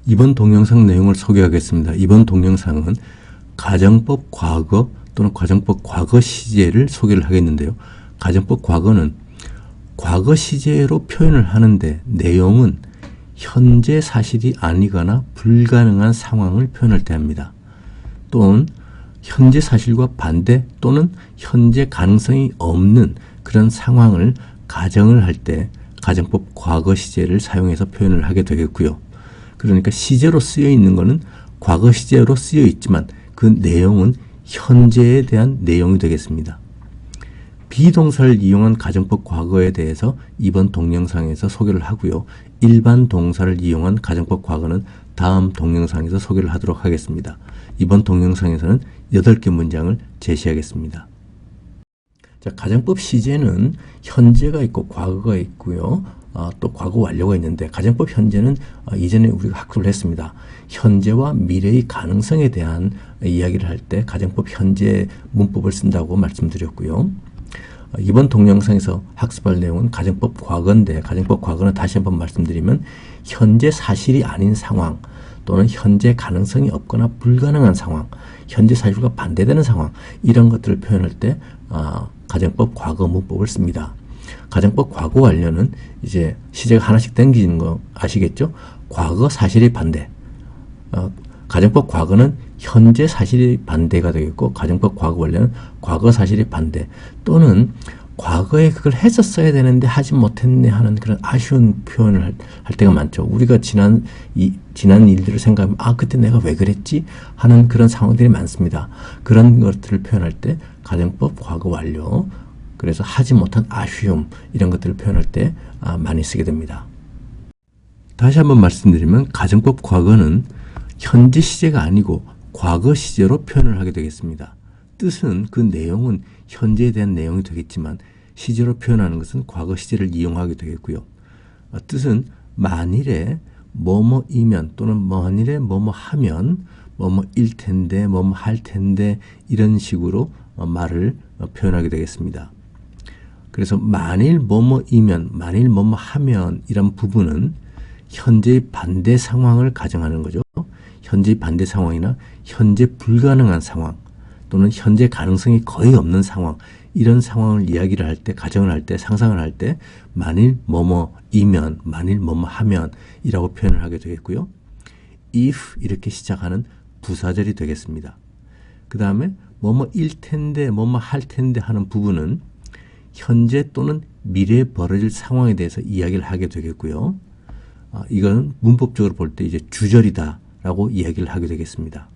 이번 동영상 내용을 소개하겠습니다. 이번 동영상은 가정법 과거 또는 가정법 과거 시제를 소개를 하겠는데요. 가정법 과거는 과거 시제로 표현을 하는데 내용은 현재 사실이 아니거나 불가능한 상황을 표현할 때 합니다. 또는 현재 사실과 반대 또는 현재 가능성이 없는 그런 상황을 가정을 할 때 가정법 과거 시제를 사용해서 표현을 하게 되겠고요. 그러니까 시제로 쓰여 있는 것은 과거 시제로 쓰여 있지만 그 내용은 현재에 대한 내용이 되겠습니다. 비동사를 이용한 가정법 과거에 대해서 이번 동영상에서 소개를 하고요. 일반 동사를 이용한 가정법 과거는 다음 동영상에서 소개를 하도록 하겠습니다. 이번 동영상에서는 8개 문장을 제시하겠습니다. 자, 가정법 시제는 현재가 있고 과거가 있고요. 또 과거 완료가 있는데 가정법 현재는 이전에 우리가 학습을 했습니다. 현재와 미래의 가능성에 대한 이야기를 할 때 가정법 현재 문법을 쓴다고 말씀드렸고요. 이번 동영상에서 학습할 내용은 가정법 과거인데 가정법 과거는 다시 한번 말씀드리면 현재 사실이 아닌 상황 또는 현재 가능성이 없거나 불가능한 상황, 현재 사실과 반대되는 상황 이런 것들을 표현할 때 가정법 과거 문법을 씁니다. 가정법 과거 완료는 이제 시제가 하나씩 당기는 거 아시겠죠? 과거 사실의 반대. 가정법 과거는 현재 사실의 반대가 되겠고 가정법 과거 완료는 과거 사실의 반대 또는 과거에 그걸 했었어야 되는데 하지 못했네 하는 그런 아쉬운 표현을 할 때가 많죠. 우리가 지난 일들을 생각하면 그때 내가 왜 그랬지? 하는 그런 상황들이 많습니다. 그런 것들을 표현할 때 가정법 과거 완료 그래서 하지 못한 아쉬움 이런 것들을 표현할 때 많이 쓰게 됩니다. 다시 한번 말씀드리면 가정법 과거는 현재 시제가 아니고 과거 시제로 표현을 하게 되겠습니다. 뜻은 그 내용은 현재에 대한 내용이 되겠지만 시제로 표현하는 것은 과거 시제를 이용하게 되겠고요. 뜻은 만일에 뭐뭐이면 또는 만일에 뭐뭐 하면 뭐뭐일 텐데 뭐뭐 할 텐데 이런 식으로 말을 표현하게 되겠습니다. 그래서 만일 뭐뭐이면 만일 뭐뭐 하면 이런 부분은 현재의 반대 상황을 가정하는 거죠. 현재의 반대 상황이나 현재 불가능한 상황 또는 현재 가능성이 거의 없는 상황 이런 상황을 이야기를 할 때 가정을 할 때 상상을 할 때 만일 뭐뭐이면 만일 뭐뭐 하면 이라고 표현을 하게 되겠고요. if 이렇게 시작하는 부사절이 되겠습니다. 그 다음에 뭐뭐일 텐데 뭐뭐 할 텐데 하는 부분은 현재 또는 미래에 벌어질 상황에 대해서 이야기를 하게 되겠고요. 이건 문법적으로 볼 때 이제 주절이다 라고 이야기를 하게 되겠습니다.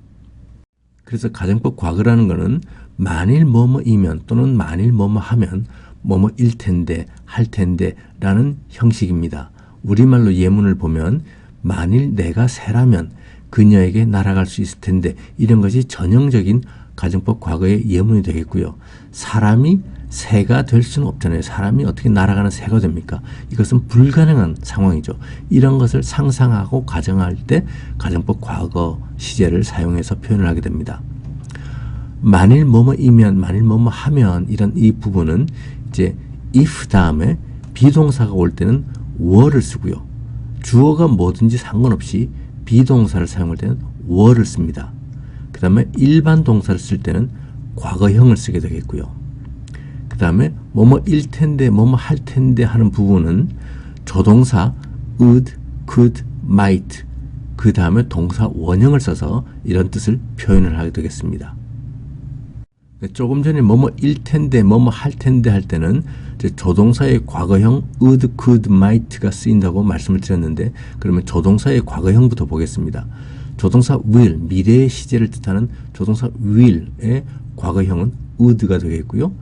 그래서 가정법 과거라는 것은 만일 뭐뭐이면 또는 만일 뭐뭐 하면 뭐뭐일 텐데 할 텐데 라는 형식입니다. 우리말로 예문을 보면 만일 내가 새라면 그녀에게 날아갈 수 있을 텐데 이런 것이 전형적인 가정법 과거의 예문이 되겠고요. 사람이 새가 될 수는 없잖아요. 사람이 어떻게 날아가는 새가 됩니까? 이것은 불가능한 상황이죠. 이런 것을 상상하고 가정할 때 가정법 과거 시제를 사용해서 표현을 하게 됩니다. 만일 뭐뭐이면 만일 뭐뭐 하면 이런 이 부분은 이제 if 다음에 비동사가 올 때는 were를 쓰고요. 주어가 뭐든지 상관없이 비동사를 사용할 때는 were를 씁니다. 그 다음에 일반 동사를 쓸 때는 과거형을 쓰게 되겠고요. 그 다음에 뭐뭐일 텐데 뭐뭐 할 텐데 하는 부분은 조동사 would, could, might 그 다음에 동사 원형을 써서 이런 뜻을 표현을 하게 되겠습니다. 조금 전에 뭐뭐일 텐데 뭐뭐 할 텐데 할 때는 조동사의 과거형 would, could, might가 쓰인다고 말씀을 드렸는데 그러면 조동사의 과거형부터 보겠습니다. 조동사 will, 미래의 시제를 뜻하는 조동사 will의 과거형은 would가 되겠고요.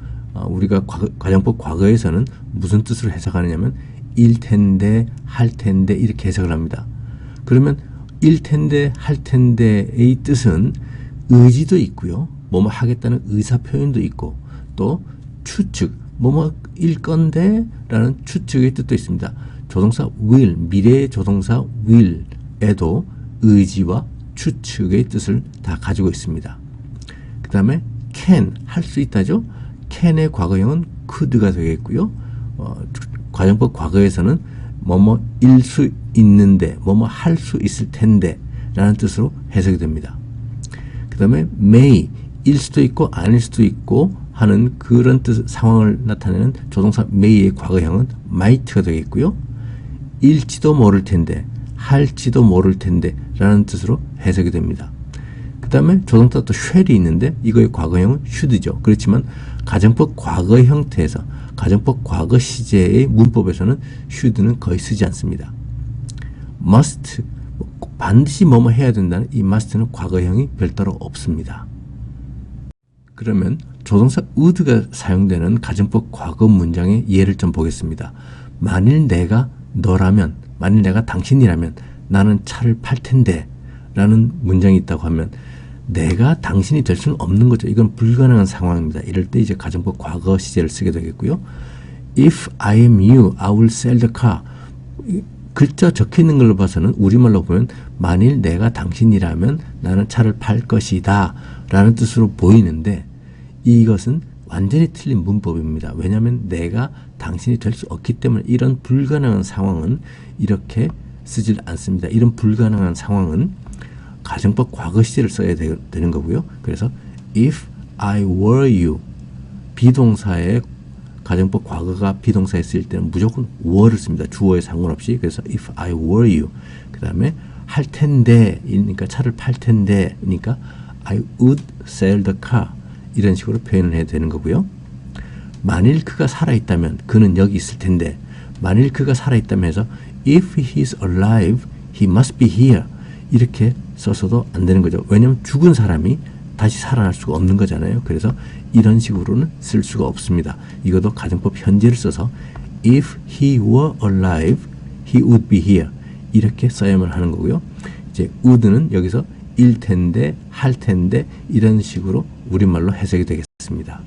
우리가 가정법 과거에서는 무슨 뜻으로 해석하느냐면 일 텐데 할 텐데 이렇게 해석을 합니다. 그러면 일 텐데 할 텐데의 뜻은 의지도 있고요. 뭐뭐 하겠다는 의사 표현도 있고 또 추측 뭐뭐일 건데 라는 추측의 뜻도 있습니다. 조동사 will, 미래의 조동사 will에도 의지와 추측의 뜻을 다 가지고 있습니다. 그 다음에 can, 할 수 있다죠. can의 과거형은 could가 되겠고요. 가정법 과거에서는 뭐뭐일 수 있는데, 뭐뭐 할 수 있을 텐데 라는 뜻으로 해석이 됩니다. 그 다음에 may, 일 수도 있고 아닐 수도 있고 하는 그런 뜻, 상황을 나타내는 조동사 may의 과거형은 might가 되겠고요. 일지도 모를 텐데, 할지도 모를 텐데 라는 뜻으로 해석이 됩니다. 그 다음에 조동사 또 shall이 있는데 이거의 과거형은 should죠. 그렇지만 가정법 과거 형태에서, 가정법 과거 시제의 문법에서는 should는 거의 쓰지 않습니다. must, 반드시 뭐뭐 해야 된다는 이 must는 과거형이 별도로 없습니다. 그러면 조동사 would가 사용되는 가정법 과거 문장의 예를 좀 보겠습니다. 만일 내가 너라면, 만일 내가 당신이라면 나는 차를 팔 텐데 라는 문장이 있다고 하면 내가 당신이 될 수는 없는 거죠. 이건 불가능한 상황입니다. 이럴 때 이제 가정법 과거 시제를 쓰게 되겠고요. If I am you, I will sell the car. 글자 적혀 있는 걸로 봐서는 우리말로 보면 만일 내가 당신이라면 나는 차를 팔 것이다 라는 뜻으로 보이는데 이것은 완전히 틀린 문법입니다. 왜냐하면 내가 당신이 될 수 없기 때문에 이런 불가능한 상황은 이렇게 쓰질 않습니다. 이런 불가능한 상황은 가정법 과거 시제를 써야 되는 거고요. 그래서 if I were you, 비동사의 가정법 과거가 비동사에 쓰일 때는 무조건 were를 씁니다. 주어에 상관없이. 그래서 if I were you, 그 다음에 할 텐데, 그러니까 차를 팔 텐데, 그러니까 I would sell the car, 이런 식으로 표현을 해야 되는 거고요. 만일 그가 살아있다면, 그는 여기 있을 텐데, 만일 그가 살아있다면 해서 if he is alive, he must be here, 이렇게 써서도 안 되는 거죠. 왜냐하면 죽은 사람이 다시 살아날 수가 없는 거잖아요. 그래서 이런 식으로는 쓸 수가 없습니다. 이것도 가정법 현재를 써서 if he were alive, he would be here, 이렇게 써야만 하는 거고요. 이제 would는 여기서 일 텐데, 할 텐데, 이런 식으로 우리말로 해석이 되겠습니다.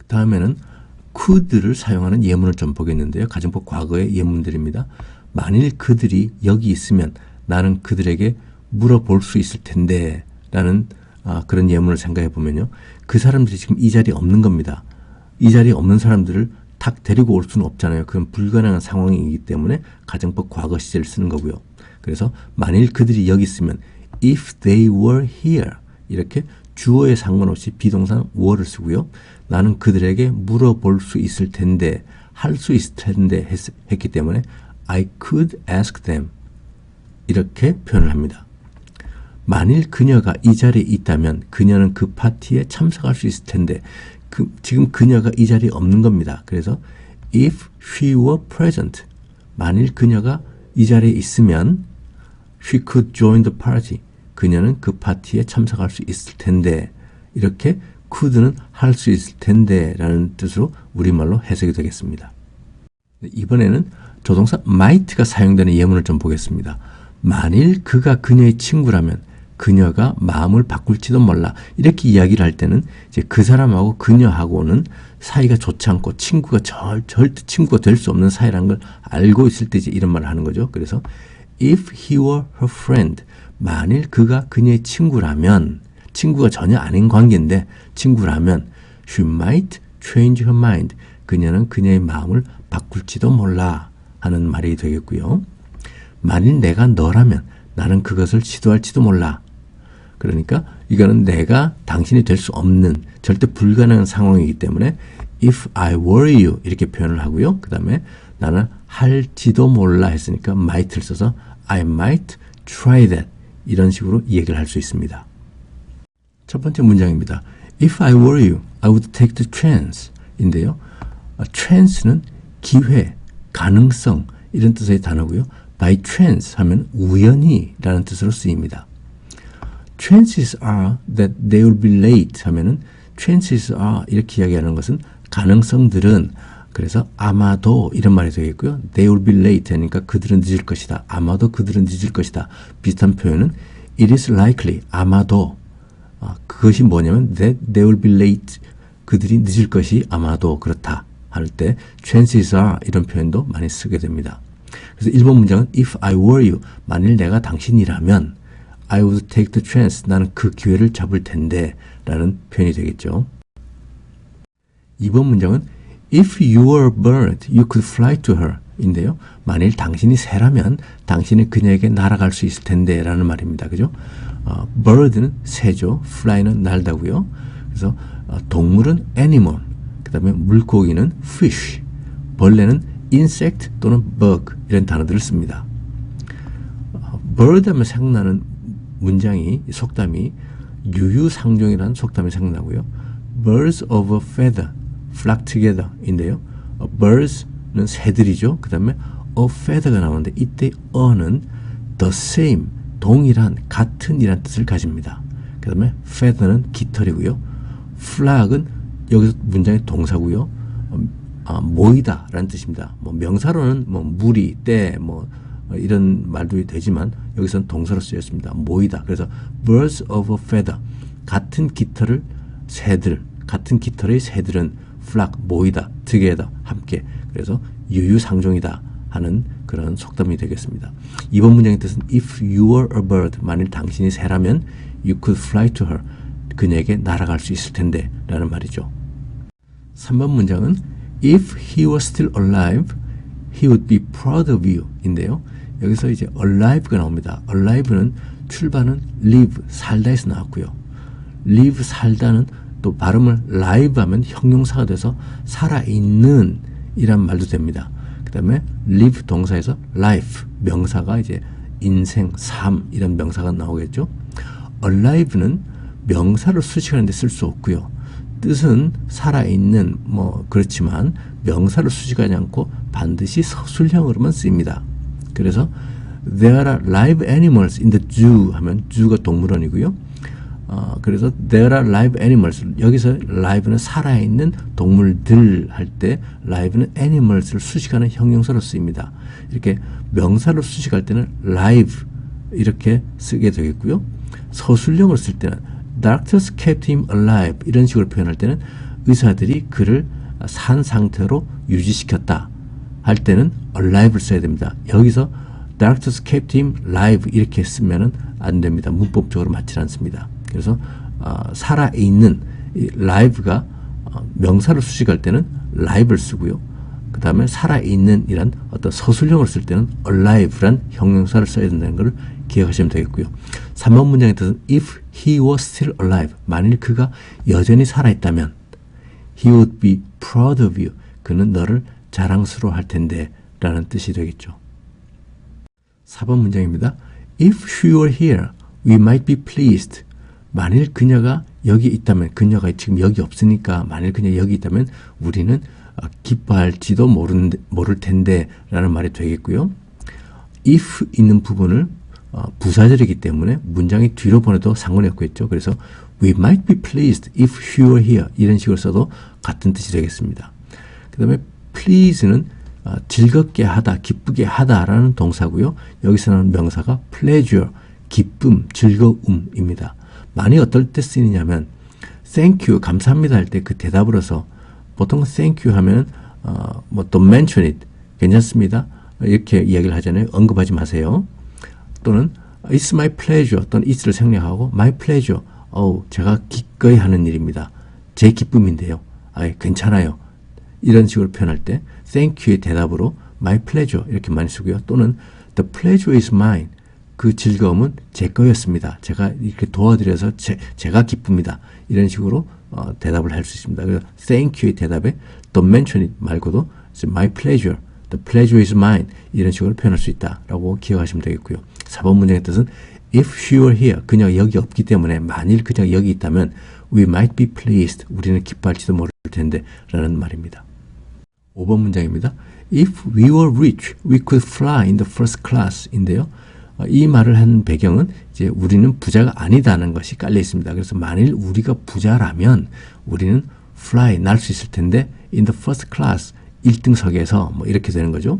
다음에는 could를 사용하는 예문을 좀 보겠는데요. 가정법 과거의 예문들입니다. 만일 그들이 여기 있으면 나는 그들에게 물어볼 수 있을 텐데 라는 그런 예문을 생각해 보면요. 그 사람들이 지금 이 자리에 없는 겁니다. 이 자리에 없는 사람들을 탁 데리고 올 수는 없잖아요. 그건 불가능한 상황이기 때문에 가정법 과거 시제를 쓰는 거고요. 그래서 만일 그들이 여기 있으면 if they were here, 이렇게 주어에 상관없이 비동사 were를 쓰고요. 나는 그들에게 물어볼 수 있을 텐데, 할 수 있을 텐데 했기 때문에 I could ask them, 이렇게 표현을 합니다. 만일 그녀가 이 자리에 있다면 그녀는 그 파티에 참석할 수 있을 텐데, 지금 그녀가 이 자리에 없는 겁니다. 그래서 if she were present, 만일 그녀가 이 자리에 있으면 she could join the party, 그녀는 그 파티에 참석할 수 있을 텐데, 이렇게 could는 할 수 있을 텐데 라는 뜻으로 우리말로 해석이 되겠습니다. 이번에는 조동사 might가 사용되는 예문을 좀 보겠습니다. 만일 그가 그녀의 친구라면 그녀가 마음을 바꿀지도 몰라, 이렇게 이야기를 할 때는 이제 그 사람하고 그녀하고는 사이가 좋지 않고 친구가 절대 친구가 될 수 없는 사이라는 걸 알고 있을 때 이제 이런 말을 하는 거죠. 그래서 if he were her friend, 만일 그가 그녀의 친구라면, 친구가 전혀 아닌 관계인데 친구라면 she might change her mind, 그녀는 그녀의 마음을 바꿀지도 몰라 하는 말이 되겠고요. 만일 내가 너라면 나는 그것을 시도할지도 몰라. 그러니까 이거는 내가 당신이 될 수 없는 절대 불가능한 상황이기 때문에 if I were you, 이렇게 표현을 하고요. 그 다음에 나는 할지도 몰라 했으니까 might를 써서 I might try that, 이런 식으로 얘기를 할 수 있습니다. 첫 번째 문장입니다. If I were you, I would take the chance 인데요. chance는 기회, 가능성, 이런 뜻의 단어고요. by chance 하면 우연히 라는 뜻으로 쓰입니다. chances are that they will be late 하면은 chances are, 이렇게 이야기하는 것은 가능성들은, 그래서 아마도 이런 말이 되겠고요. they will be late 하니까 그들은 늦을 것이다. 아마도 그들은 늦을 것이다. 비슷한 표현은 it is likely, 아마도, 그것이 뭐냐면 that they will be late, 그들이 늦을 것이 아마도 그렇다 할 때 chances are, 이런 표현도 많이 쓰게 됩니다. 그래서 1번 문장은 if I were you, 만일 내가 당신이라면 I would take the chance, 나는 그 기회를 잡을 텐데 라는 표현이 되겠죠. 2번 문장은 if you were a bird, you could fly to her. 인데요. 만일 당신이 새라면 당신이 그녀에게 날아갈 수 있을 텐데 라는 말입니다. 그죠? bird는 새죠. fly는 날다고요. 그래서 동물은 animal, 그 다음에 물고기는 fish, 벌레는 insect 또는 bug 이런 단어들을 씁니다. bird 하면 생각나는 문장이, 속담이 유유상종이라는 속담이 생각나고요. birds of a feather flock together 인데요. birds는 새들이죠. 그 다음에 a feather가 나오는데 이때 a는 the same, 동일한, 같은 이란 뜻을 가집니다. 그 다음에 feather는 깃털이고요. flock은 여기서 문장의 동사고요. 모이다 라는 뜻입니다. 뭐 명사로는 뭐 무리, 때, 뭐 이런 말도 되지만 여기서는 동사로 쓰였습니다. 모이다. 그래서 birds of a feather, 같은 깃털을 새들, 같은 깃털의 새들은 flock, 모이다, together, 함께. 그래서 유유상종이다 하는 그런 속담이 되겠습니다. 이번 문장의 뜻은 if you were a bird, 만일 당신이 새라면 you could fly to her, 그녀에게 날아갈 수 있을 텐데 라는 말이죠. 3번 문장은 if he was still alive, he would be proud of you 인데요. 여기서 이제 alive가 나옵니다. alive는 출발은 live, 살다에서 나왔고요. live, 살다는 또 발음을 live 하면 형용사가 돼서 살아있는 이란 말도 됩니다. 그 다음에 live 동사에서 life, 명사가 이제 인생, 삶 이런 명사가 나오겠죠. alive는 명사로 수식하는 데 쓸 수 없고요. 뜻은 살아있는 뭐 그렇지만 명사로 수식하지 않고 반드시 서술형으로만 쓰입니다. 그래서 there are live animals in the zoo 하면 zoo가 동물원이고요. 그래서 there are live animals, 여기서 live는 살아있는 동물들 할 때 live는 animals를 수식하는 형용사로 쓰입니다. 이렇게 명사로 수식할 때는 live 이렇게 쓰게 되겠고요. 서술형으로 쓸 때는 doctors kept him alive 이런 식으로 표현할 때는 의사들이 그를 산 상태로 유지시켰다 할 때는 alive를 써야 됩니다. 여기서 doctors kept him alive 이렇게 쓰면은 안 됩니다. 문법적으로 맞지 않습니다. 그래서 살아있는 live가 명사로 수식할 때는 live를 쓰고요. 그 다음에 살아있는 이란 어떤 서술형을 쓸 때는 alive란 형용사를 써야 된다는 것을 기억하시면 되겠고요. 3번 문장의 뜻은 if he was still alive, 만일 그가 여전히 살아있다면 he would be proud of you, 그는 너를 자랑스러워할 텐데 라는 뜻이 되겠죠. 4번 문장입니다. if she were here, we might be pleased. 만일 그녀가 여기 있다면, 그녀가 지금 여기 없으니까 만일 그녀가 여기 있다면 우리는 기뻐할지도 모를 텐데 라는 말이 되겠고요. if 있는 부분을 부사절이기 때문에 문장이 뒤로 보내도 상관이 없겠죠. 그래서 we might be pleased if she were here 이런 식으로 써도 같은 뜻이 되겠습니다. 그 다음에 please는 즐겁게 하다, 기쁘게 하다라는 동사고요. 여기서 나오는 명사가 pleasure, 기쁨, 즐거움입니다. 많이 어떨 때 쓰이냐면 thank you, 감사합니다 할 때 그 대답으로서 보통 thank you 하면 뭐 don't mention it, 괜찮습니다 이렇게 이야기를 하잖아요. 언급하지 마세요. 또는 it's my pleasure 또는 it'를 생략하고 my pleasure, 제가 기꺼이 하는 일입니다. 제 기쁨인데요. 괜찮아요. 이런 식으로 표현할 때 thank you의 대답으로 my pleasure 이렇게 많이 쓰고요. 또는 the pleasure is mine, 그 즐거움은 제 거였습니다. 제가 이렇게 도와드려서 제가 기쁩니다. 이런 식으로 대답을 할 수 있습니다. 그래서 thank you의 대답에 don't mention it 말고도 my pleasure, the pleasure is mine 이런 식으로 표현할 수 있다라고 기억하시면 되겠고요. 4번 문장의 뜻은 if she were here, 그녀가 여기 없기 때문에 만일 그녀가 여기 있다면 we might be pleased, 우리는 기뻐할지도 모를 텐데 라는 말입니다. 5번 문장입니다. If we were rich, we could fly in the first class 인데요. 이 말을 한 배경은 이제 우리는 부자가 아니다는 것이 깔려 있습니다. 그래서 만일 우리가 부자라면 우리는 fly, 날 수 있을 텐데 in the first class, 1등석에서 뭐 이렇게 되는 거죠.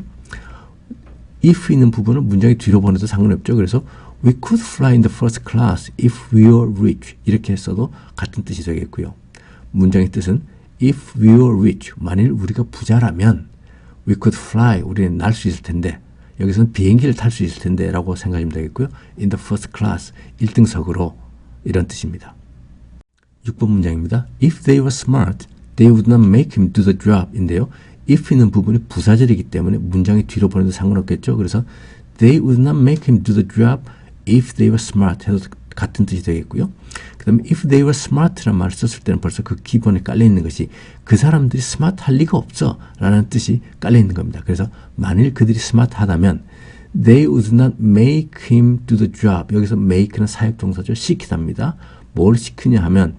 if 있는 부분은 문장이 뒤로 보내도 상관없죠. 그래서 we could fly in the first class if we were rich 이렇게 써도 같은 뜻이 되겠고요. 문장의 뜻은 if we were rich, 만일 우리가 부자라면 we could fly, 우리는 날 수 있을 텐데 여기서는 비행기를 탈 수 있을 텐데 라고 생각하시면 되겠고요. in the first class, 1등석으로 이런 뜻입니다. 6번 문장입니다. If they were smart, they would not make him do the job 인데요. if 있는 부분이 부사절이기 때문에 문장이 뒤로 보내도 상관없겠죠. 그래서 they would not make him do the job if they were smart 해도 같은 뜻이 되겠고요. 그 다음에 if they were smart라는 말을 썼을 때는 벌써 그 기본에 깔려있는 것이 그 사람들이 스마트 할 리가 없어 라는 뜻이 깔려있는 겁니다. 그래서 만일 그들이 스마트하다면 they would not make him do the job. 여기서 make는 사역동사죠. 시키답니다. 뭘 시키냐 하면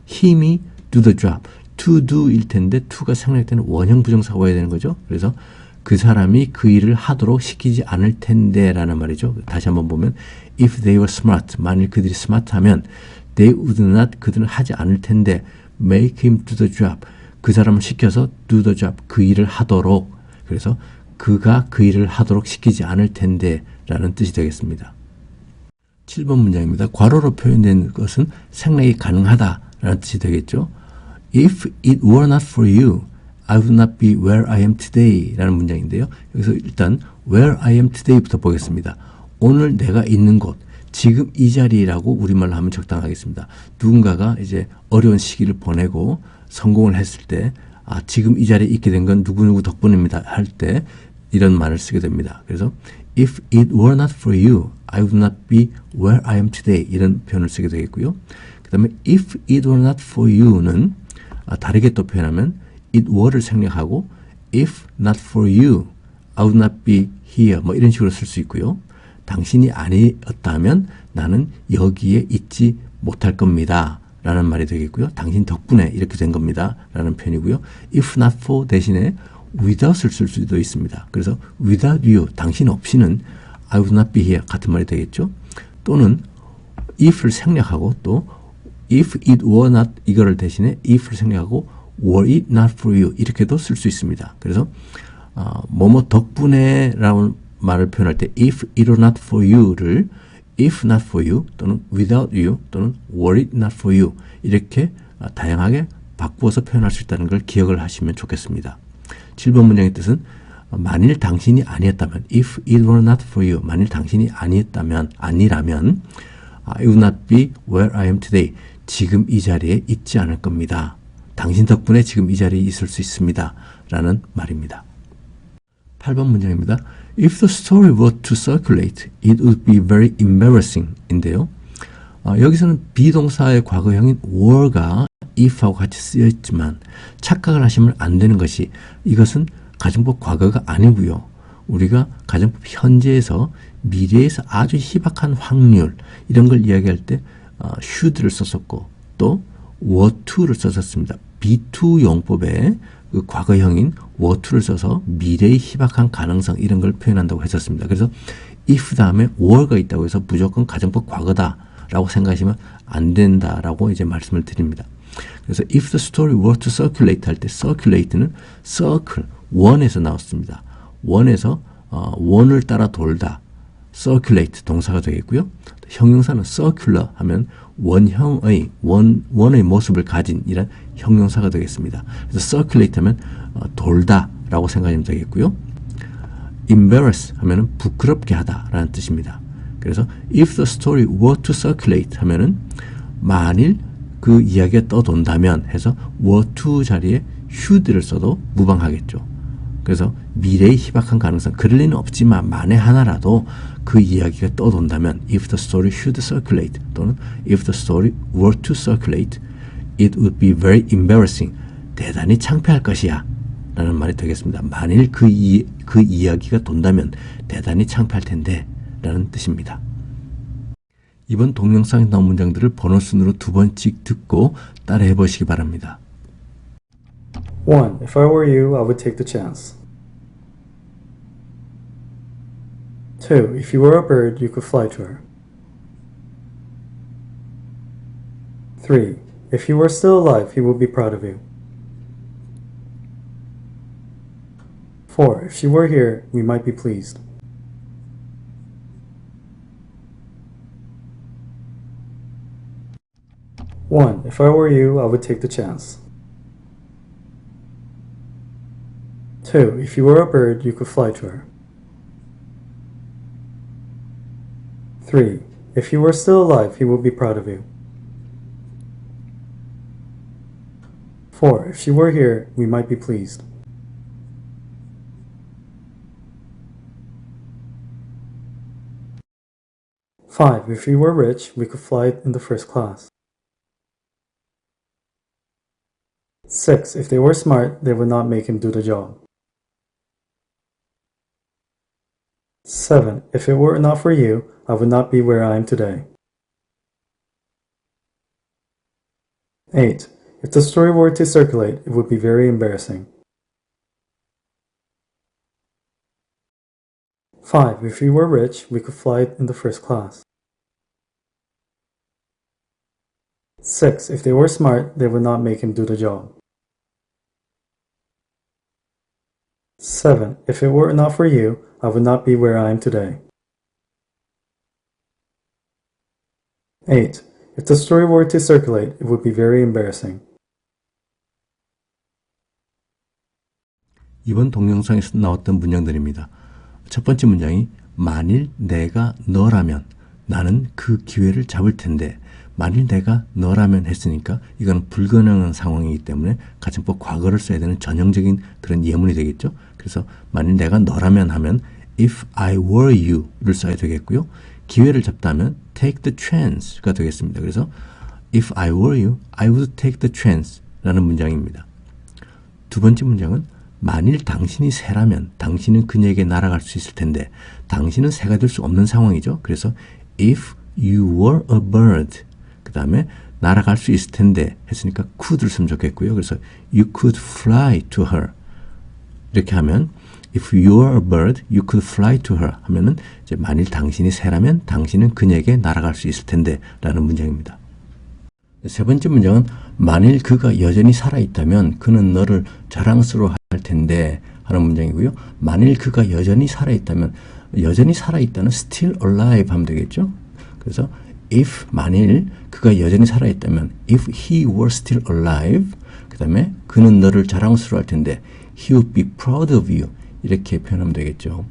힘이 do the job. to do 일 텐데 to가 생략 때는 원형 부정사가 와야 되는 거죠. 그래서 그 사람이 그 일을 하도록 시키지 않을 텐데 라는 말이죠. 다시 한번 보면 if they were smart, 만일 그들이 스마트하면 they would not, 그들은 하지 않을 텐데 make him do the job, 그 사람을 시켜서 do the job, 그 일을 하도록, 그래서 그가 그 일을 하도록 시키지 않을 텐데 라는 뜻이 되겠습니다. 7번 문장입니다. 괄호로 표현된 것은 생략이 가능하다 라는 뜻이 되겠죠. If it were not for you, I would not be where I am today 라는 문장인데요. 여기서 일단 where I am today부터 보겠습니다. 오늘 내가 있는 곳, 지금 이 자리라고 우리말로 하면 적당하겠습니다. 누군가가 이제 어려운 시기를 보내고 성공을 했을 때 지금 이 자리에 있게 된 건 누구누구 덕분입니다 할 때 이런 말을 쓰게 됩니다. 그래서 if it were not for you, I would not be where I am today 이런 표현을 쓰게 되겠고요. 그 다음에 if it were not for you는 다르게 또 표현하면 it were를 생략하고 if not for you, I would not be here 뭐 이런 식으로 쓸 수 있고요. 당신이 아니었다면 나는 여기에 있지 못할 겁니다 라는 말이 되겠고요. 당신 덕분에 이렇게 된 겁니다 라는 표현이고요. if not for 대신에 without을 쓸 수도 있습니다. 그래서 without you, 당신 없이는 I would not be here 같은 말이 되겠죠. 또는 if를 생략하고 또 if it were not 이거를 대신에 if를 생략하고 were it not for you 이렇게도 쓸 수 있습니다. 그래서 뭐뭐 덕분에 라는 말을 표현할 때 if it were not for you를 if not for you 또는 without you 또는 were it not for you 이렇게 다양하게 바꾸어서 표현할 수 있다는 걸 기억을 하시면 좋겠습니다. 7번 문장의 뜻은 만일 당신이 아니었다면 if it were not for you 만일 당신이 아니라면 I would not be where I am today 지금 이 자리에 있지 않을 겁니다. 당신 덕분에 지금 이 자리에 있을 수 있습니다 라는 말입니다. 8번 문장입니다. If the story were to circulate, it would be very embarrassing 인데요. 여기서는 비동사의 과거형인 were가 if하고 같이 쓰여 있지만 착각을 하시면 안 되는 것이 이것은 가정법 과거가 아니고요. 우리가 가정법 현재에서 미래에서 아주 희박한 확률 이런 걸 이야기할 때 should를 썼었고 또 were to를 썼었습니다. B2 용법에 그 과거형인 were to를 써서 미래의 희박한 가능성 이런 걸 표현한다고 했었습니다. 그래서 if 다음에 were가 있다고 해서 무조건 가정법 과거다라고 생각하시면 안 된다라고 이제 말씀을 드립니다. 그래서 if the story were to circulate 할 때 circulate는 circle, 원에서 나왔습니다. 원에서 원을 따라 돌다 circulate 동사가 되겠고요. 형용사는 circular 하면 원형의 원의 모습을 가진 이런 형용사가 되겠습니다. 그래서 circulate 하면 돌다 라고 생각하면 되겠고요. embarrass 하면은 부끄럽게 하다 라는 뜻입니다. 그래서 if the story were to circulate 하면은 만일 그 이야기가 떠돈다면 해서 were to 자리에 should를 써도 무방하겠죠. 그래서 미래의 희박한 가능성 그럴 리는 없지만 만에 하나라도 그 이야기가 떠돈다면 if the story should circulate 또는 if the story were to circulate it would be very embarrassing 대단히 창피할 것이야 라는 말이 되겠습니다. 만일 그 이야기가 돈다면 대단히 창피할 텐데 라는 뜻입니다. 이번 동영상에 나온 문장들을 번호 순으로 두 번씩 듣고 따라해 보시기 바랍니다. 1. If I were you, I would take the chance. 2. If you were a bird, you could fly to her. 3. If he were still alive, he would be proud of you. 4. If she were here, we might be pleased. 1. If I were you, I would take the chance. 2. If you were a bird, you could fly to her. 3. If he were still alive, he would be proud of you. 4. If she were here, we might be pleased. 5. If we were rich, we could fly in the first class. 6. If they were smart, they would not make him do the job. 7. If it were not for you, I would not be where I am today. 8. If the story were to circulate, it would be very embarrassing. 5. If we were rich, we could fly in the first class. 6. If they were smart, they would not make him do the job. 7. If it were not for you, I would not be where I am today. 8. If the story were to circulate, it would be very embarrassing. 이번 동영상에서 나왔던 문장들입니다. 첫 번째 문장이 만일 내가 너라면 나는 그 기회를 잡을 텐데, 만일 내가 너라면 했으니까 이건 불가능한 상황이기 때문에 가정법 과거를 써야 되는 전형적인 그런 예문이 되겠죠. 그래서 만일 내가 너라면 하면 if I were you를 써야 되겠고요. 기회를 잡다면 take the chance가 되겠습니다. 그래서 if I were you, I would take the chance 라는 문장입니다. 두 번째 문장은 만일 당신이 새라면 당신은 그녀에게 날아갈 수 있을 텐데, 당신은 새가 될 수 없는 상황이죠. 그래서 if you were a bird, 그 다음에 날아갈 수 있을 텐데 했으니까 could를 쓰면 좋겠고요. 그래서 you could fly to her 이렇게 하면 if you were a bird, you could fly to her 하면은 이제 만일 당신이 새라면 당신은 그녀에게 날아갈 수 있을 텐데 라는 문장입니다. 세 번째 문장은 만일 그가 여전히 살아있다면 그는 너를 자랑스러워할 텐데 하는 문장이고요. 만일 그가 여전히 살아있다면, 여전히 살아있다는 still alive 하면 되겠죠. 그래서 if 만일 그가 여전히 살아있다면 if he were still alive, 그 다음에 그는 너를 자랑스러워할 텐데 he would be proud of you 이렇게 표현하면 되겠죠.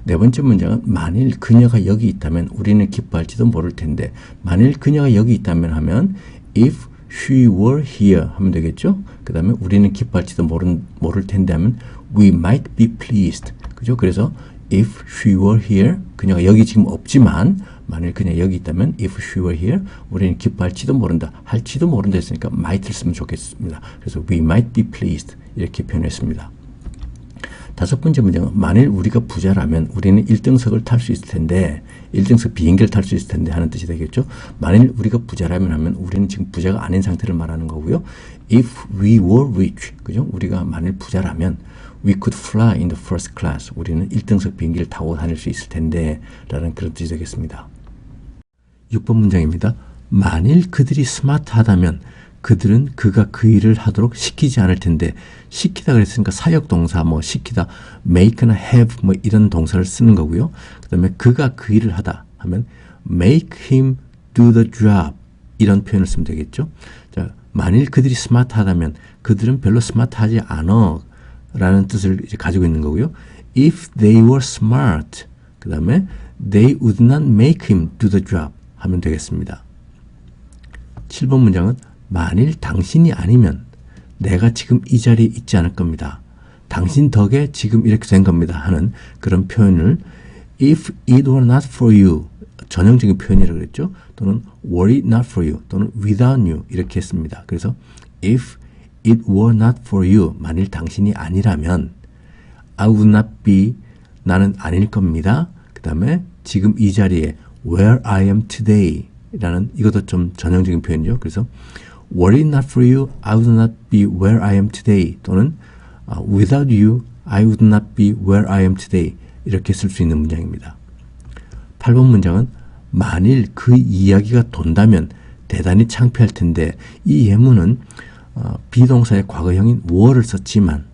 네 번째 문장은 만일 그녀가 여기 있다면 우리는 기뻐할지도 모를 텐데, 만일 그녀가 여기 있다면 하면 if she were here 하면 되겠죠. 그 다음에 우리는 기뻐할지도 모를 텐데 하면 we might be pleased. 그죠? 그래서 if she were here, 그녀가 여기 지금 없지만 만일 그녀가 여기 있다면 if she were here, 우리는 기뻐할지도 모른다. 할지도 모른다 했으니까 might를 쓰면 좋겠습니다. 그래서 we might be pleased 이렇게 표현했습니다. 다섯 번째 문장은 만일 우리가 부자라면 우리는 1등석을 탈 수 있을 텐데, 1등석 비행기를 탈 수 있을 텐데 하는 뜻이 되겠죠. 만일 우리가 부자라면 하면 우리는 지금 부자가 아닌 상태를 말하는 거고요. If we were rich, 그죠? 우리가 만일 부자라면 we could fly in the first class. 우리는 1등석 비행기를 타고 다닐 수 있을 텐데 라는 그런 뜻이 되겠습니다. 6번 문장입니다. 만일 그들이 스마트하다면 그들은 그가 그 일을 하도록 시키지 않을 텐데, 시키다 그랬으니까 사역 동사 뭐 시키다 make나 have 뭐 이런 동사를 쓰는 거고요. 그 다음에 그가 그 일을 하다 하면 make him do the job 이런 표현을 쓰면 되겠죠. 자, 만일 그들이 스마트하다면 그들은 별로 스마트하지 않아 라는 뜻을 이제 가지고 있는 거고요. If they were smart, 그 다음에 they would not make him do the job 하면 되겠습니다. 7번 문장은 만일 당신이 아니면 내가 지금 이 자리에 있지 않을 겁니다. 당신 덕에 지금 이렇게 된 겁니다 하는 그런 표현을 if it were not for you, 전형적인 표현이라고 그랬죠. 또는 were it not for you, 또는 without you 이렇게 했습니다. 그래서 if it were not for you, 만일 당신이 아니라면 I would not be, 나는 아닐 겁니다. 그 다음에 지금 이 자리에 where I am today 라는, 이것도 좀 전형적인 표현이죠. 그래서 were it not for you, I would not be where I am today, 또는 without you, I would not be where I am today 이렇게 쓸 수 있는 문장입니다. 8번 문장은 만일 그 이야기가 돈다면 대단히 창피할 텐데, 이 예문은 비동사의 과거형인 were를 썼지만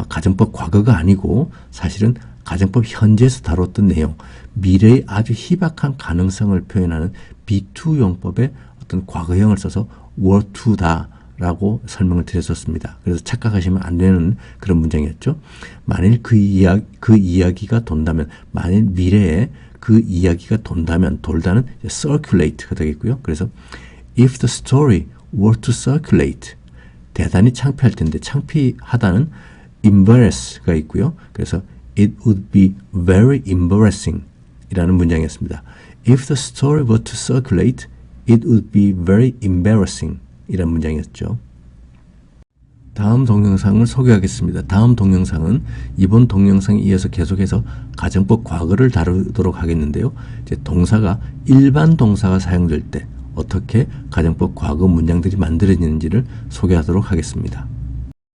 가정법 과거가 아니고 사실은 가정법 현재에서 다뤘던 내용, 미래의 아주 희박한 가능성을 표현하는 be2 용법의 어떤 과거형을 써서 were to다 라고 설명을 드렸었습니다. 그래서 착각하시면 안 되는 그런 문장이었죠. 만일 그 이야기가 돈다면, 만일 미래에 그 이야기가 돈다면, 돌다는 circulate가 되겠고요. 그래서 if the story were to circulate, 대단히 창피할 텐데, 창피하다는 embarrass가 있고요. 그래서 it would be very embarrassing 이라는 문장이었습니다. If the story were to circulate, it would be very embarrassing. 이란 문장이었죠. 다음 동영상을 소개하겠습니다. 다음 동영상은 이번 동영상에 이어서 계속해서 가정법 과거를 다루도록 하겠는데요. 이제 동사가 일반 동사가 사용될 때 어떻게 가정법 과거 문장들이 만들어지는지를 소개하도록 하겠습니다.